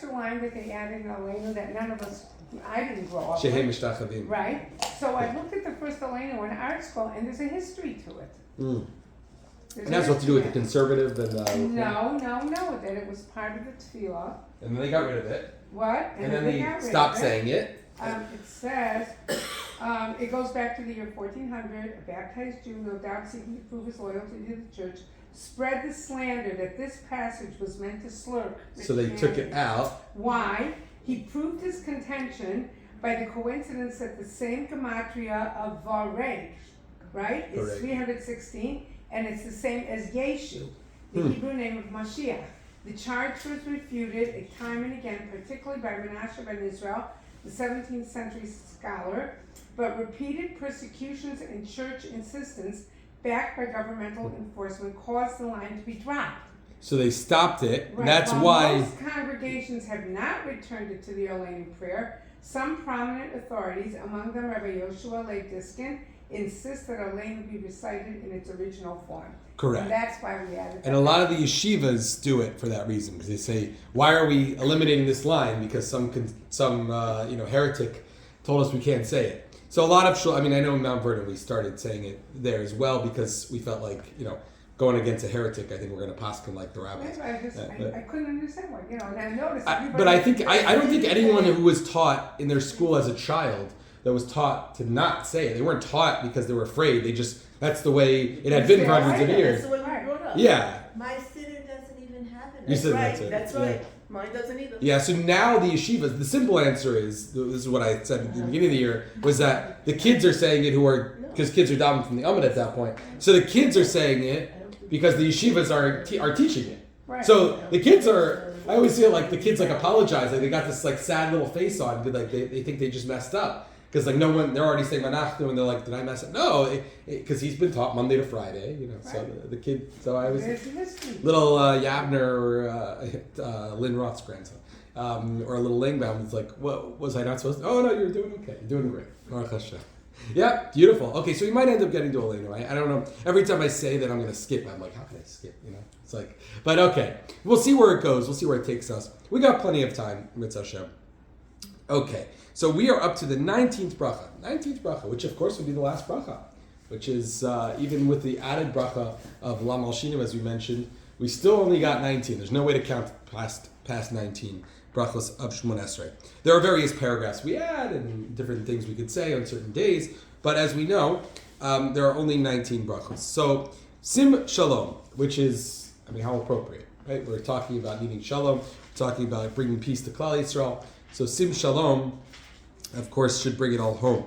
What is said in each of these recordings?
line that they added in Elena that none of us, I didn't grow up Shehem with. Mishtachavim. Right? So I looked at the first Elena in art school, and there's a history to it. Mm. There's And that's what to do with the history conservative and No, that it was part of the tefilah. And then they got rid of it. What? And then they got rid stopped of it. saying it. It says, it goes back to the year 1400. A baptized Jew, no doubt seeking to prove his loyalty to the church, spread the slander that this passage was meant to slur So they took it out. Why? He proved his contention by the coincidence that the same gematria of Vareg, right, is Correct. 316, and it's the same as Yeshu, the Hebrew name of Mashiach. The charge was refuted time and again, particularly by Menashe ben Israel, the 17th century scholar, but repeated persecutions and church insistence backed by governmental enforcement caused the line to be dropped. So they stopped it. Right. That's While why. most congregations have not returned it to the Olenu prayer, some prominent authorities, among them Rabbi Yoshua Leib Diskin, insist that Olenu be recited in its original form. Correct. And that's why we added. And a lot of the yeshivas do it for that reason, because they say, "Why are we eliminating this line? Because some heretic told us we can't say it." So a lot of I know in Mount Vernon we started saying it there as well because we felt like going against a heretic. I think we're going to paskin like the rabbis. I couldn't understand why, and I noticed. But I don't think anyone who was taught in their school as a child that was taught to not say it. They weren't taught because they were afraid. That's the way it had been for hundreds of years. That's the way we grew up. Yeah. My siddur doesn't even have it. You said That's right. Mine doesn't either. Yeah, so now the yeshivas, the simple answer is, this is what I said at the beginning of the year, was that the kids are saying it because kids are down from the Amud at that point. So the kids are saying it because the yeshivas are teaching it. Right. So the kids I always feel like the kids apologize, like they got this sad little face on, like they think they just messed up. Because no one, they're already saying Manachnu, and they're like, did I mess up? No, because he's been taught Monday to Friday, So Right. the kid, so I was There's the history. little Yavner or Lynn Roth's grandson, or a little Langbaum was like, what was I not supposed to? Oh no, you're doing okay, you're doing great. Baruch Hashem. Yeah, beautiful. Okay, so we might end up getting to Olenu. I don't know. Every time I say that I'm going to skip, I'm like, how can I skip? It's like, but okay, we'll see where it goes. We'll see where it takes us. We got plenty of time, Mitzvah Hashem. Okay, so we are up to the 19th bracha, which of course would be the last bracha, which is even with the added bracha of Lam Al Shinu, as we mentioned, we still only got 19. There's no way to count past 19 brachos of Shmon Esrei. There are various paragraphs we add and different things we could say on certain days, but as we know, there are only 19 brachos. So Sim Shalom, which is, how appropriate, right? We're talking about needing shalom, we're talking about bringing peace to Klal Yisrael. So Sim Shalom, of course, should bring it all home.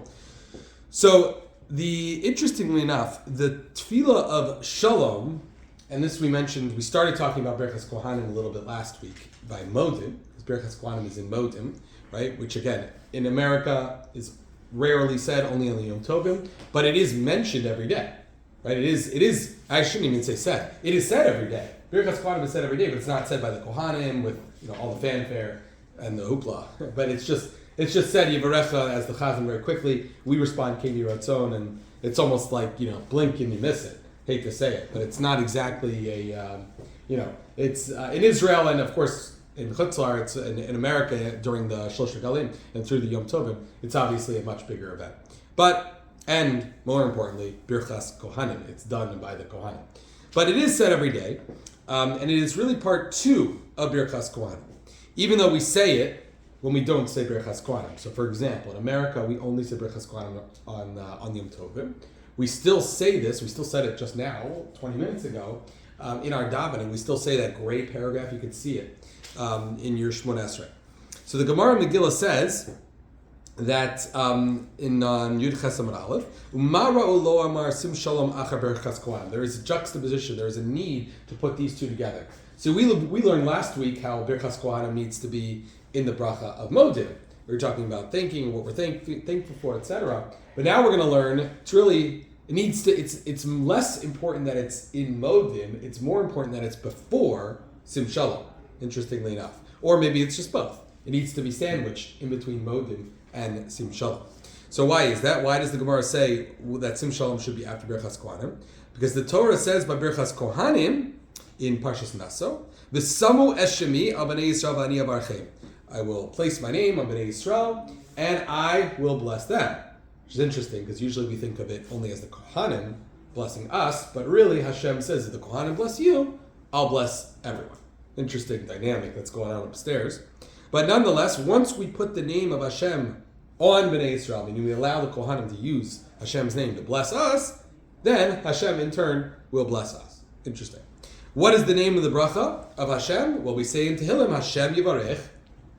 So interestingly enough, the tefilah of Shalom, and this we started talking about Berachas Kohanim a little bit last week by Modim, because Berachas Kohanim is in Modim, right? Which again, in America is rarely said, only on the Yom Tovim, but it is mentioned every day, right? It is. I shouldn't even say said. It is said every day. Berachas Kohanim is said every day, but it's not said by the Kohanim with all the fanfare and the hoopla. But it's just said Yivarecha as the Chazan very quickly. We respond Kedi Ratzon, and it's almost like blink and you miss it. Hate to say it, but it's not exactly it's in Israel and of course in Chutzlar, it's in America during the Shlosh Galim and through the Yom Tovim. It's obviously a much bigger event. And more importantly, Birchas Kohanim. It's done by the Kohanim. But it is said every day, and it is really part 2 of Birchas Kohanim. Even though we say it when we don't say Birchas Kohanim. So, for example, in America, we only say Birchas Kohanim on Yom Tovim. We still say this. We still said it just now, 20 minutes ago, in our davening. We still say that gray paragraph. You can see it in your Shmon Esrei. So the Gemara Megillah says that in Yud Ches Amud Aleph, Umara'u lo amar sim shalom achar Birchas Kohanim. There is a juxtaposition. There is a need to put these two together. So we learned last week how Birchas Kohanim needs to be in the bracha of Modim. We were talking about thinking, what we're thankful for, etc. But now we're going to learn it's less important that it's in Modim. It's more important that it's before Sim Shalom. Interestingly enough, or maybe it's just both. It needs to be sandwiched in between Modim and Sim Shalom. So why is that? Why does the Gemara say that Sim Shalom should be after Birchas Kohanim? Because the Torah says by Birchas Kohanim in Parshas Naso, V'samu eshemi al b'nei Yisrael v'ani avarchem. I will place my name on b'nei Yisrael, and I will bless them. Which is interesting, because usually we think of it only as the Kohanim blessing us, but really Hashem says, if the Kohanim bless you, I'll bless everyone. Interesting dynamic that's going on upstairs. But nonetheless, once we put the name of Hashem on Bnei Yisrael, meaning we allow the Kohanim to use Hashem's name to bless us, then Hashem in turn will bless us. Interesting. What is the name of the bracha of Hashem? Well, we say in Tehillim, Hashem Yivarech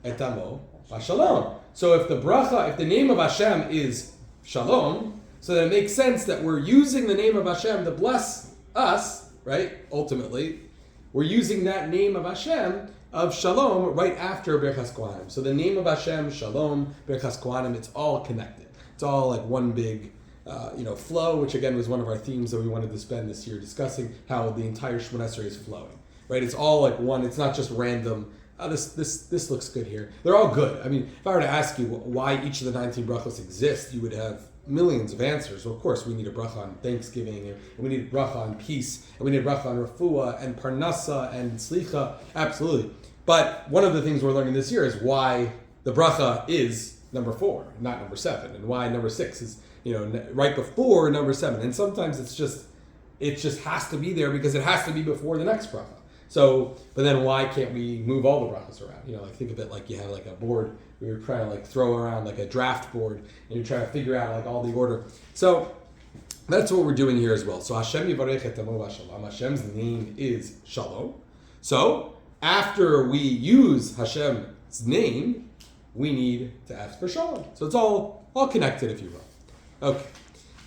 et Amo Shalom. So if the name of Hashem is Shalom, so then it makes sense that we're using the name of Hashem to bless us, right? Ultimately, we're using that name of Hashem of Shalom right after Birchas Kohanim. So the name of Hashem, Shalom, Birchas Kohanim, it's all connected. It's all like one big flow, which again was one of our themes that we wanted to spend this year discussing, how the entire Shemona Esrei is flowing, right? It's all like one. It's not just random. This looks good here. They're all good. I mean, if I were to ask you why each of the 19 brachos exist, you would have millions of answers. Well, of course, we need a bracha on Thanksgiving, and we need a bracha on peace, and we need a bracha on refuah, and parnasa, and slicha. Absolutely. But one of the things we're learning this year is why the bracha is number 4, not number 7, and why number 6 is right before number 7. And sometimes it just has to be there because it has to be before the next bracha. So, but then why can't we move all the brachas around? Think of it like you have like a board. We were trying to throw around like a draft board, and you're trying to figure out like all the order. So that's what we're doing here as well. So Hashem Yivarech et Amo Shalom. Hashem's name is Shalom. So after we use Hashem's name, we need to ask for Shalom. So it's all connected, if you will. Okay.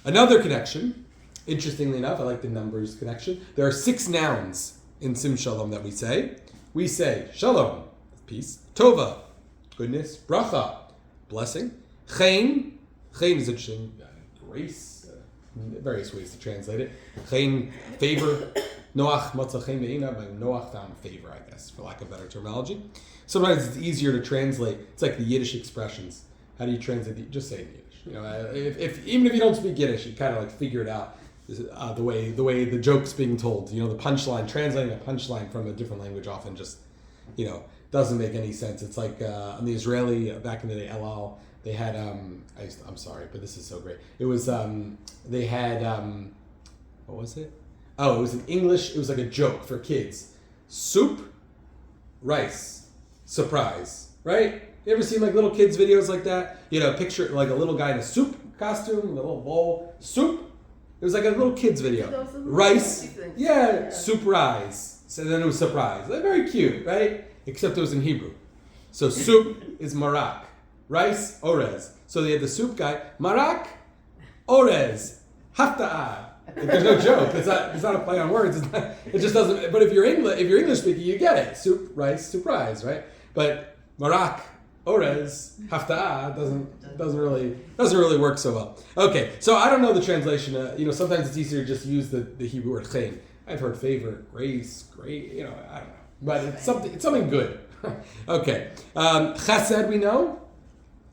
Another connection. Interestingly enough, I like the numbers connection. There are 6 nouns in Sim Shalom that we say. We say Shalom, peace, Tova, goodness, Bracha, blessing, Chen is interesting, grace, various ways to translate it. Chen, favor, Noach, Matzah Chen Ve'ina, Noach found favor, I guess, for lack of better terminology. Sometimes it's easier to translate. It's like the Yiddish expressions. How do you translate? Just say it in Yiddish. Even if you don't speak Yiddish, you kind of figure it out. The way the joke's being told, the punchline, translating a punchline from a different language often just, doesn't make any sense. It's like on the Israeli back in the day, El Al, they had I'm sorry, but this is so great. It was they had what was it? Oh, it was in English. It was like a joke for kids. Soup, rice, surprise. Right? You ever seen little kids videos like that? Picture like a little guy in a soup costume, a little bowl, soup. It was like a little kid's video. Rice, yeah, surprise. So then it was surprise. They're very cute, right? Except it was in Hebrew. So soup is marak. Rice, orez. So they had the soup guy, marak, orez, hafta'ah. There's no joke. It's not a play on words. It just doesn't. But if you're English speaking, you get it. Soup, rice, surprise, right? But marak, orez, hafta'ah doesn't really work so well. Okay, so I don't know the translation. Sometimes it's easier to just use the Hebrew word chen. I've heard favor, grace, great. I don't know, but it's something good. Okay, chesed we know,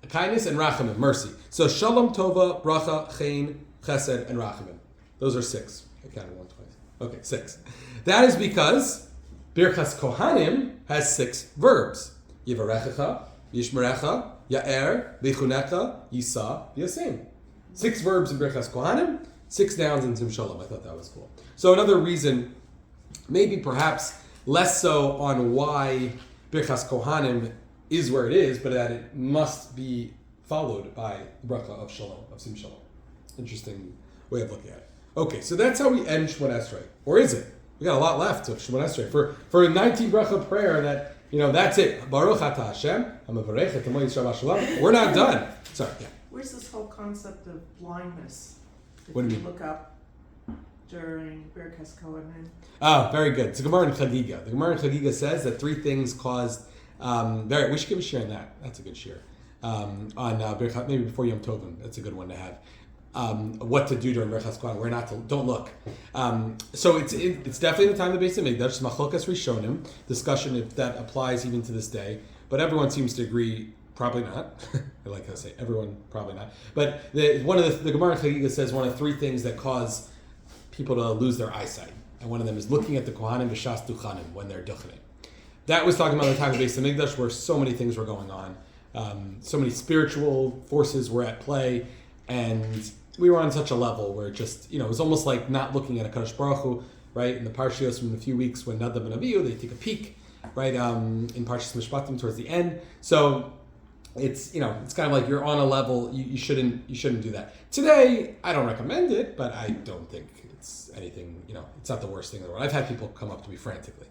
kindness, and rachamim, mercy. So shalom, tova, bracha, chen, chesed, and rachamim. Those are 6. I counted 1 twice. Okay, 6. That is because Birchas Kohanim has 6 verbs. Yivarechecha, Yishmerecha, Ya'er, Vichunecha, Yisa, Yasim. 6 verbs in Birchas Kohanim, 6 nouns in Sim Shalom. I thought that was cool. So another reason, maybe perhaps less so on why Birchas Kohanim is where it is, but that it must be followed by the bracha of Shalom, of Sim Shalom. Interesting way of looking at it. Okay, so that's how we end Shemona Esrei. Or is it? We got a lot left of Shemona Esrei. For a 19 bracha prayer that, that's it. Baruch atah Hashem, hamavarech et amo Yisrael v'shalom. We're not done. Sorry, yeah. Where's this whole concept of blindness? What do you mean? Look up during Birchas Kohanim. Oh, very good. It's a Gemara in Chagiga. The Gemara in Chagiga says that 3 things caused. We should give a share on that. That's a good share. On Birchas, maybe before Yom Tovim. That's a good one to have. What to do during Birchas Kohanim, where not to, don't look. So it's definitely the time of the Beis Hamikdash, Machlokas Rishonim, discussion if that applies even to this day, but everyone seems to agree, probably not. I like how I say everyone, probably not. But the Gemara Chagiga says one of 3 things that cause people to lose their eyesight, and one of them is looking at the Kohanim B'Shas Duchanim, when they're duchanim. that was talking about the time of Beis Hamikdash where so many things were going on. So many spiritual forces were at play, and we were on such a level where just, it was almost like not looking at a Kadosh Baruch Hu, right? In the Parshios from a few weeks when Nadav and Avihu, they take a peek, right? In Parshas Mishpatim towards the end. So it's, it's kind of like you're on a level, you shouldn't do that. Today, I don't recommend it, but I don't think it's anything, it's not the worst thing in the world. I've had people come up to me frantically.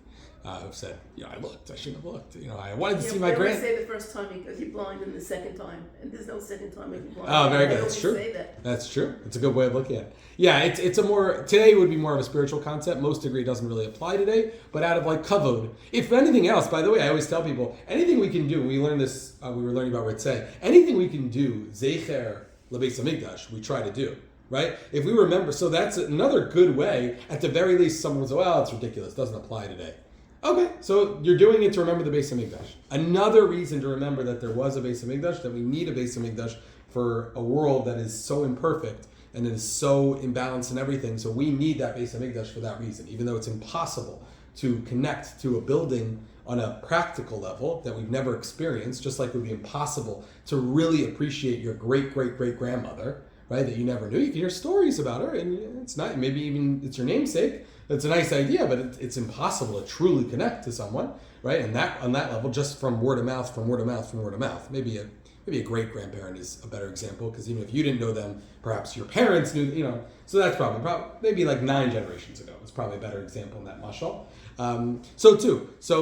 Who've said, I looked, I shouldn't have looked. I wanted to see my grand. They say the first time because you're blind, and the second time, and there's no second time if you're blind. Oh, very good. That's true. Say that. That's true. It's a good way of looking at it. Yeah, it's a more, today would be more of a spiritual concept. Most degree doesn't really apply today, but out of like kavod. If anything else, by the way, I always tell people, anything we can do, we learned this, we were learning about Ritzeh, anything we can do, zecher lebeis hamikdash, we try to do. Right? If we remember, so that's another good way, at the very least, someone will say, well, it's ridiculous, doesn't apply today. Okay, so you're doing it to remember the Beis Hamikdash. Another reason to remember that there was a Beis Hamikdash, that we need a Beis Hamikdash for a world that is so imperfect and is so imbalanced in everything. So we need that Beis Hamikdash for that reason, even though it's impossible to connect to a building on a practical level that we've never experienced, just like it would be impossible to really appreciate your great-great-great-grandmother, right, that you never knew. You can hear stories about her, and it's not, maybe even it's your namesake. It's a nice idea, but it's impossible to truly connect to someone, right? And that on that level, just from word of mouth. Maybe a great grandparent is a better example, because even if you didn't know them, perhaps your parents knew. So that's probably maybe like 9 generations ago. It's probably a better example in that mashal. So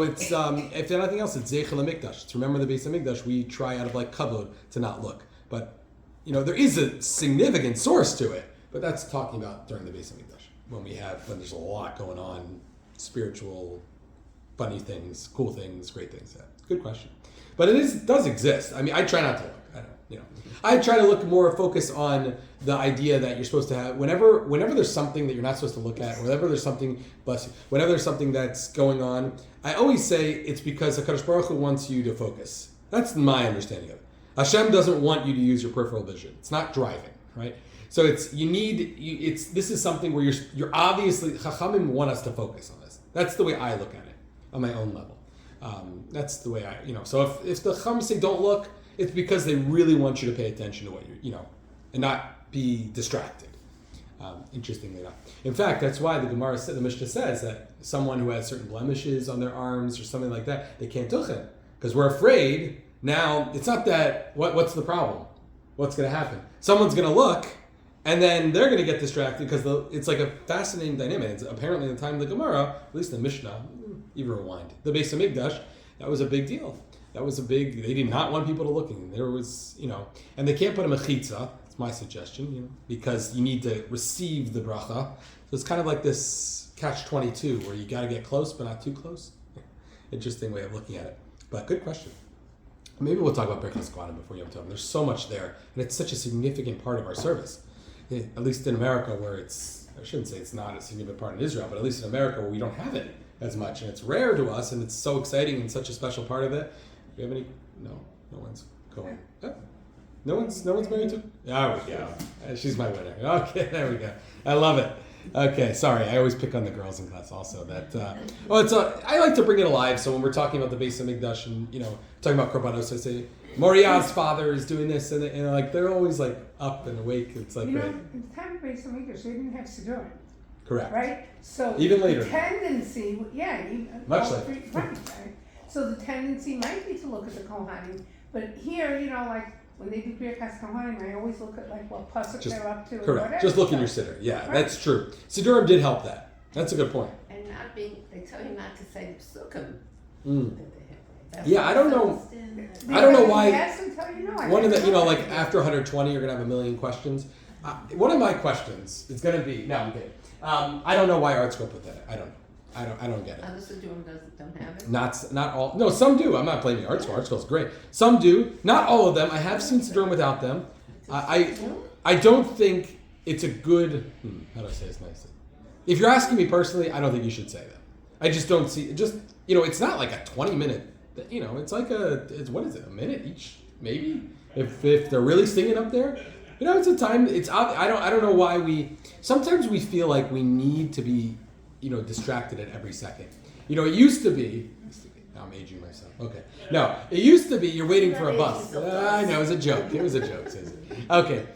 it's if anything else, it's zeichel hamikdash. To remember the Beis Hamikdash, we try out of like kavod to not look, but there is a significant source to it. But that's talking about during the Beis Hamikdash. When there's a lot going on, spiritual, funny things, cool things, great things. Yeah, good question. But it does exist. I mean, I try not to look. I try to look more, focus on the idea that you're supposed to have, whenever there's something that you're not supposed to look at, whenever there's something, whenever there's something that's going on, I always say it's because HaKadosh Baruch Hu wants you to focus. That's my understanding of it. Hashem doesn't want you to use your peripheral vision. It's not driving, right? So this is something where you're obviously, Chachamim want us to focus on this. That's the way I look at it, on my own level. That's the way so if the Chachamim say don't look, it's because they really want you to pay attention to what and not be distracted. Interestingly enough. In fact, that's why the Mishnah says that someone who has certain blemishes on their arms or something like that, they can't tuchen. Because we're afraid now, it's not that, what's the problem? What's going to happen? Someone's going to look, and then they're going to get distracted because it's like a fascinating dynamic. It's apparently in the time of the Gemara, at least the Mishnah, even rewind, the Beis Hamikdash, that was a big deal. They did not want people to looking. There was, and they can't put a mechitza, it's my suggestion, because you need to receive the bracha. So it's kind of like this catch-22 where you got to get close but not too close. Interesting way of looking at it. But good question. Maybe we'll talk about Birkas Kohanim before Yom Tov. There's so much there, and it's such a significant part of our service. At least in America, where I shouldn't say it's not a significant part in Israel, but at least in America where we don't have it as much, and it's rare to us, and it's so exciting and such a special part of it. Do you have any? No one's going. Oh. No one's married to? There we go. She's my winner. Okay, there we go. I love it. Okay, sorry. I always pick on the girls in class also. I like to bring it alive. So when we're talking about the Beis Hamikdash and talking about korbanos, I say Moriah's father is doing this, and they're always like up and awake. It's like in the time of Beis Hamikdash, they didn't have siddur. Correct. Right. So even later. The tendency, much later. Right. So the tendency might be to look at the Kohanim, but here, like when they do Birkas Kohanim, I always look at what pasuk they're up to. Correct. Just look in your siddur. Yeah, right. That's true. Siddurim did help that. That's a good point. And they tell you not to say the psukim. Yeah, I don't know. I don't know why. Yes, until one of the, after 120, you're gonna have a million questions. One of my questions is gonna be. No, I'm kidding. I don't know why Art School put that. I don't know. I don't get it. Other Siddurim don't have it? Not all. No, some do. I'm not blaming Art School. Art School's great. Some do. Not all of them. I have seen Siddurim without them. I don't think it's a good. How do I say this nicely? If you're asking me personally, I don't think you should say that. I just don't see. It's not like a 20-minute. It's like what is it? A minute each, maybe. If they're really singing up there, it's a time. I don't know why we. Sometimes we feel like we need to be. Distracted at every second. It used to be Now I'm aging myself. Okay. No, it used to be you're waiting for a You're not bus. aging yourself. I know, it was a joke. It was a joke, Susan. Okay.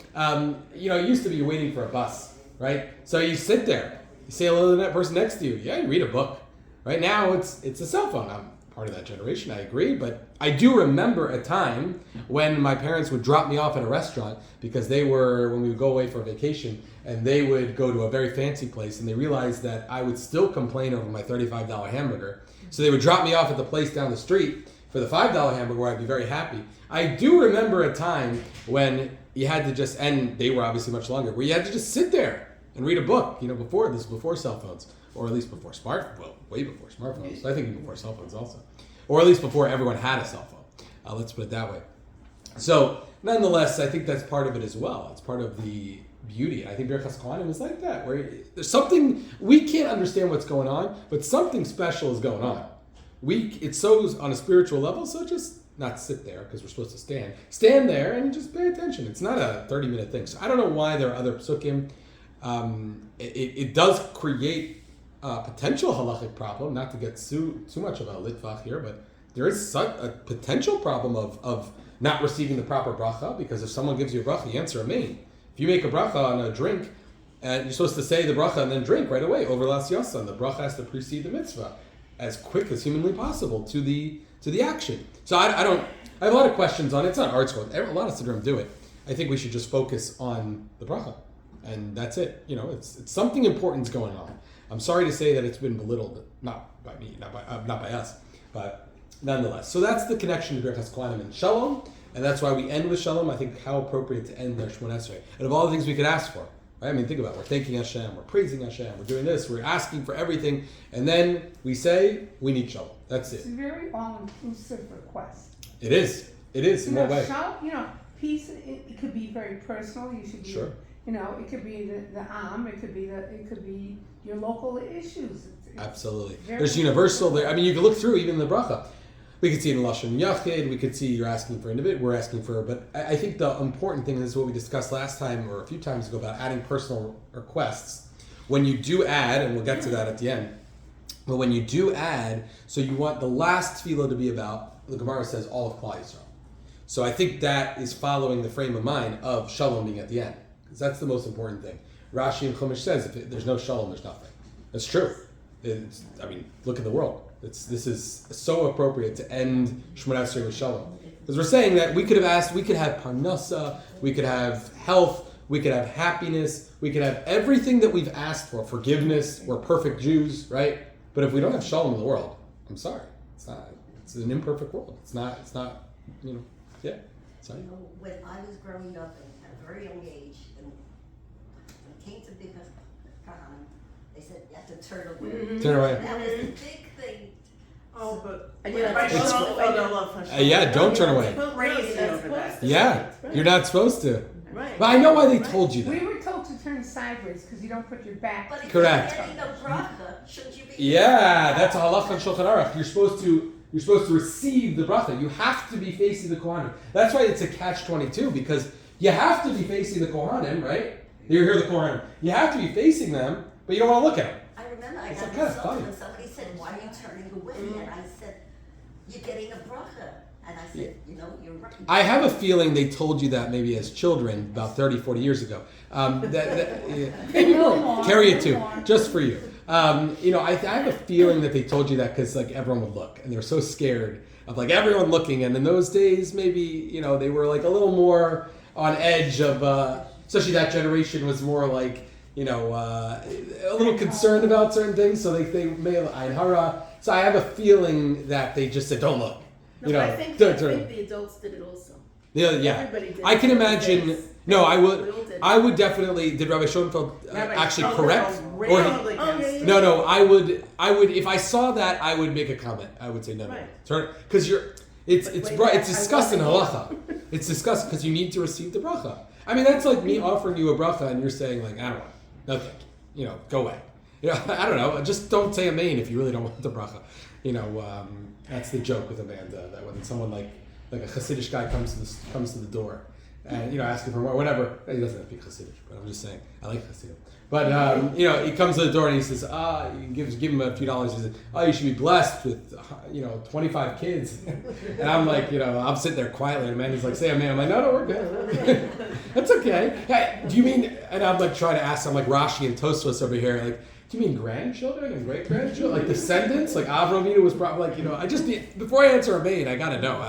It used to be you're waiting for a bus, right? So you sit there. You say hello to that person next to you. Yeah, you read a book. Right now, it's a cell phone. I'm part of that generation, I agree. But I do remember a time when my parents would drop me off at a restaurant because when we would go away for a vacation, and they would go to a very fancy place, and they realized that I would still complain over my $35 hamburger. So they would drop me off at the place down the street for the $5 hamburger where I'd be very happy. I do remember a time when you had to just, and they were obviously much longer, where you had to just sit there and read a book, before cell phones, or at least before way before smartphones. I think even before cell phones also. Or at least before everyone had a cell phone. Let's put it that way. So, nonetheless, I think that's part of it as well. It's part of the beauty. I think Birchas Kohanim is like that, where there's something, we can't understand what's going on, but something special is going on. It's so on a spiritual level, so just not sit there, because we're supposed to stand there and just pay attention. It's not a 30-minute thing. So I don't know why there are other psukim. It does create a potential halachic problem, not to get too much of a litvach here, but there is such a potential problem of not receiving the proper bracha, because if someone gives you a bracha, you answer amen. If you make a bracha on a drink, and you're supposed to say the bracha and then drink right away, over las yasan, the bracha has to precede the mitzvah as quick as humanly possible to the action. So I have a lot of questions on it. It's not art school. A lot of siddurim do it. I think we should just focus on the bracha, and that's it. It's something important's going on. I'm sorry to say that it's been belittled, not by me, not by us, but nonetheless. So that's the connection to Birchas Kohanim and Shalom, and that's why we end with Shalom. I think how appropriate to end their Shemona Esrei. And of all the things we could ask for, right? I mean, think about it. We're thanking Hashem, we're praising Hashem, we're doing this, we're asking for everything, and then we say, we need Shalom. That's it. It's a very all-inclusive request. It is. In what way? Peace. It could be very personal. You should be. Sure. It could be the It could be your local issues. Absolutely. There's universal there. I mean, you can look through even the bracha. We could see it in Lashon Yachid. We could see you're asking for individual. We're asking for. But I think the important thing, and this is what we discussed last time or a few times ago, about adding personal requests. When you do add, and we'll get to that at the end, but when you do add, so you want the last tefillah to be about, the Gemara says, all of Klal Yisrael. So I think that is following the frame of mind of Shalom being at the end. Because that's the most important thing. Rashi and Chumash says, if there's no Shalom, there's nothing. That's true. Look at the world. This is so appropriate to end Shemona Esrei with Shalom. Because we're saying that we could have parnasa, we could have health, we could have happiness, we could have everything that we've asked for, forgiveness, we're perfect Jews, right? But if we don't have Shalom in the world, I'm sorry. It's an imperfect world. It's not, yeah. Sorry. When I was growing up at a very young age, and when it came to Birchas Kohanim, they said you have to turn away. Turn away. That was a big thing. Oh, but And you're not by supposed Shalom, to. I love Hashem. Yeah, don't turn away. Crazy You're not over that. supposed to. Yeah, you're not supposed to. Right. But I know why they told you We that. were told to turn sideways because you don't put your back. But if Correct. you're getting a bracha, shouldn't you be? Yeah, that's a halacha in Shulchan Aruch. You're supposed to receive the bracha. You have to be facing the Kohanim. That's why it's a catch-22, because you have to be facing the Kohanim, right? You hear the Kohanim. You have to be facing them, but you don't want to look at them. I remember I It's got kind of insulted funny. when somebody said, "Why are you turning away?" And I said, "You're getting a bracha." And I said, "You're right." I have a feeling they told you that maybe as children about 30, 40 years ago. Maybe more. Carry it too, just for you. I have a feeling that they told you that because everyone would look, and they were so scared of everyone looking. And in those days, maybe they were a little more on edge of, especially that generation was more a little concerned about certain things. So they may have Ein Hara. So I have a feeling that they just said, "Don't look." No, but I think the adults did it also. Yeah. Everybody did. I can imagine. Yes. No, I We all would. did. I would definitely. Did Rabbi Schoenfeld actually correct? Or Railed Oh, against yeah, it. no. I would. If I saw that, I would make a comment. I would say no. Right. Turn because it's But wait, it's discussed in halacha. It's discussed because you need to receive the bracha. I mean, that's like me offering you a bracha and you're saying I don't want it. No thank you. Go away. I don't know. Just don't say amen if you really don't want the bracha. That's the joke with Amanda, that when someone like a Hasidic guy comes to the door and asking for more, whatever. He doesn't have to be Hasidic, but I'm just saying I like Hasidic. But he comes to the door and he says, he give him a few dollars. He says, you should be blessed with 25 kids. And I'm like, I'm sitting there quietly, and Amanda's like, say amen. I'm like, no, we're good. That's okay. Hey, do you mean? And I'm like trying to ask. I'm like Rashi and Tosfos over here, like. Do you mean grandchildren and great grandchildren, like descendants? Like Avram Avinu was probably like, I just need, before I answer a maid, I gotta know.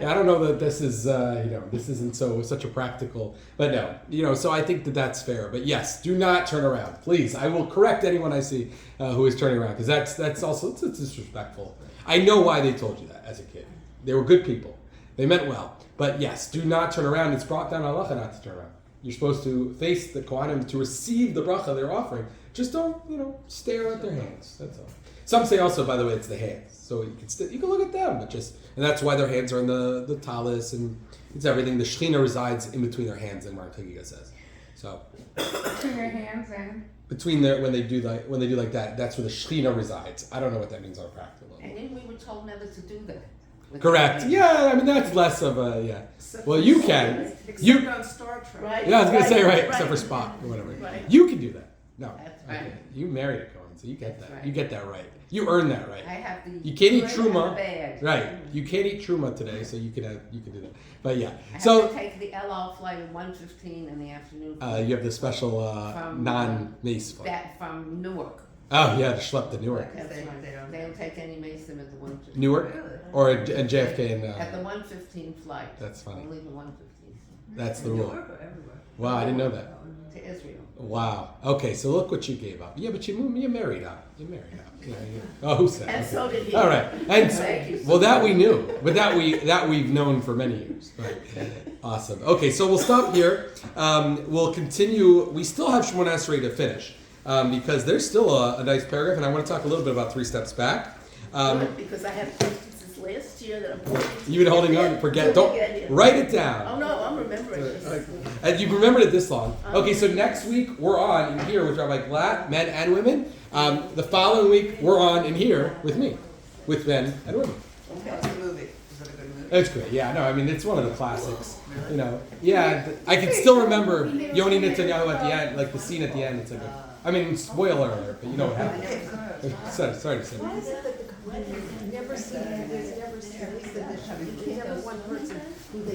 I don't know that this is, this isn't such a practical, but no, so I think that that's fair. But yes, do not turn around, please. I will correct anyone I see who is turning around, because that's also it's disrespectful. I know why they told you that as a kid. They were good people. They meant well. But yes, do not turn around. It's brought down halacha not to turn around. You're supposed to face the Kohanim to receive the bracha they're offering. Just don't, stare at their hands. That's all. Some say also, by the way, it's the hands. So you can look at them, but and that's why their hands are in the talis, and it's everything. The Shekhinah resides in between their hands, and Mar Chagiga says. So Between their hands and between when they do like that, that's where the Shekhinah resides. I don't know what that means on a practical level. And then we were told never to do that. Correct. Yeah, I mean that's less of a Except Well, for you Star- can. Except You- on Star Trek. Right. Yeah, I was gonna say Right. except for Spock or whatever. Right. You can do that. No, That's right. okay. You married a Cohen, so you get That's that. right. You get that right. You earn that right. I have the You can't eat good and the truma. bad. Right. You can't eat truma today, so you can do that. But yeah. I have So to take the El Al flight at 1:15 in the afternoon. you have the special From, non-mace flight. That from Newark. Oh yeah, to schlep to Newark. That's right. They don't take any Mason at the 1:15. Newark or at JFK and At the 1:15 flight. That's funny. Only the 1:15 That's the rule. Wow, I didn't know that. to Israel. Wow. Okay, so look what you gave up. Yeah, but you married up. You married up. Yeah. Oh, who said? And so did he. All right. And Thank you. well, that we knew, but that we've known for many years. Right. Awesome. Okay, so we'll stop here. We'll continue. We still have Shemona Esrei to finish because there's still a nice paragraph, and I want to talk a little bit about 3 steps back. Because I have instances last year that I'm pointing to. You've been holding on. Forget. Don't write it down. Oh no, I'm remembering this. And you've remembered it this long. Okay, so next week we're on in here with Rabbi Glatt, men and women. The following week we're on in here with me, with men and women. How's the movie? Is it a good movie? It's great. Yeah, no, I mean it's one of the classics. You know, yeah, I can still remember Yoni Netanyahu at the end, like the scene at the end. It's like, I mean, spoiler alert, but you know what happened. Sorry to say. Why is it that the Kohen never seen, there's never, at least in this show, there's never one person who they